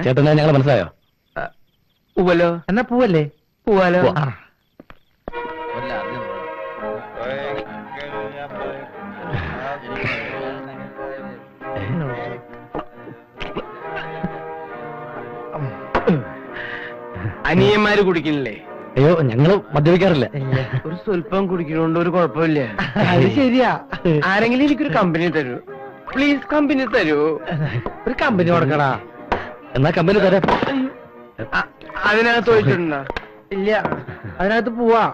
ചേട്ടനെ ഞങ്ങൾ മനസ്സിലായോ? പൂവല്ലോ. എന്നാ പൂവല്ലേ? പൂവാലോ. അനിയന്മാര് കുടിക്കണില്ലേ? അയ്യോ, ഞങ്ങള് മദ്യപിക്കാറില്ല. ഒരു സ്വല്പം കുടിക്കണോണ്ട് ഒരു കുഴപ്പമില്ല. അത് ശരിയാ. ആരെങ്കിലും എനിക്കൊരു കമ്പനി തരൂ പ്ലീസ്, കമ്പനി തരൂ. ഒരു കമ്പനി കൊടുക്കടാ. എന്നാ കമ്പനി തരാം. അതിനകത്ത് ചോദിച്ചിട്ടുണ്ടോ? ഇല്ല, അതിനകത്ത് പോവാ.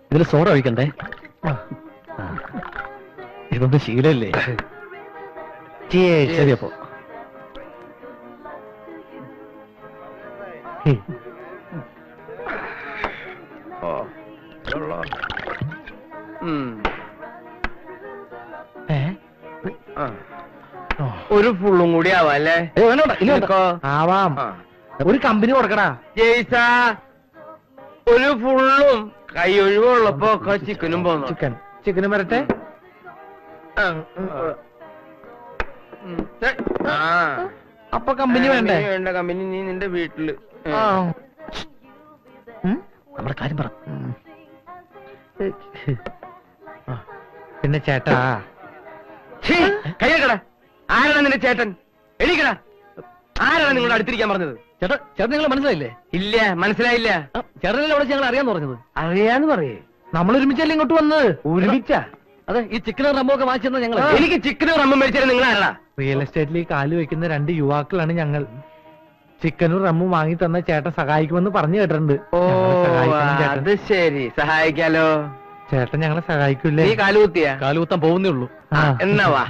ഇതിൽ സോഡ ഒഴിക്കണ്ടേ? ഇതൊന്നും ശീലല്ലേ? ശരി, അപ്പോ ഒരു ഫുള്ളും കൂടി ആവാല്ലേ? ആവാം. ഒരു കമ്പനി കൊടുക്കടാ. ജയ്സാ, ഒരു ഫുള്ളും കൈ ഒഴിവുള്ളപ്പോ ചിക്കനും പോന്നു. ചിക്കനും വരട്ടെ. അപ്പൊ കമ്പനി വേണ്ടേ? വേണ്ട കമ്പനി നീ നിന്റെ വീട്ടില്. നമ്മുടെ കാര്യം പറ. പിന്നെ ചേട്ടാ, കയ്യക്കട. ആരാണ് നിന്റെ ചേട്ടൻ? എണീക്കട. ആരാണ് നിങ്ങളുടെ അടുത്തിരിക്കാൻ പറഞ്ഞത്? ചേട്ടൻ നിങ്ങൾ മനസ്സിലായില്ലേ? ഇല്ല, മനസ്സിലായില്ല. ചേട്ടനല്ലേ അവിടെ ഞങ്ങൾ അറിയാന്ന് പറഞ്ഞത്? അറിയാന്ന് പറയേ. നമ്മൾ ഒരുമിച്ചല്ലേ ഇങ്ങോട്ട് വന്നത്? ഒരുമിച്ചാ? അതെ, ഈ ചിക്കനും റമ്മൊക്കെ വാങ്ങിച്ചെന്ന ഞങ്ങൾ. എനിക്ക് ചിക്കനും റമ്മും മേടിച്ചാലും നിങ്ങൾ ആരാ? റിയൽ എസ്റ്റേറ്റിൽ കാല് വെക്കുന്ന 2 യുവാക്കളാണ് ഞങ്ങൾ. ചിക്കനും റമ്മും വാങ്ങി തന്ന ചേട്ടൻ സഹായിക്കുമെന്ന് പറഞ്ഞു കേട്ടിട്ടുണ്ട്. ഓ, അത് ശരി, സഹായിക്കാലോ. ചേട്ടൻ ഞങ്ങളെ സഹായിക്കൂലേ? നീ കാലുകുത്തിയാ? കാലുകുത്താൻ പോകുന്നേ ഉള്ളൂ. എന്നാ വാ.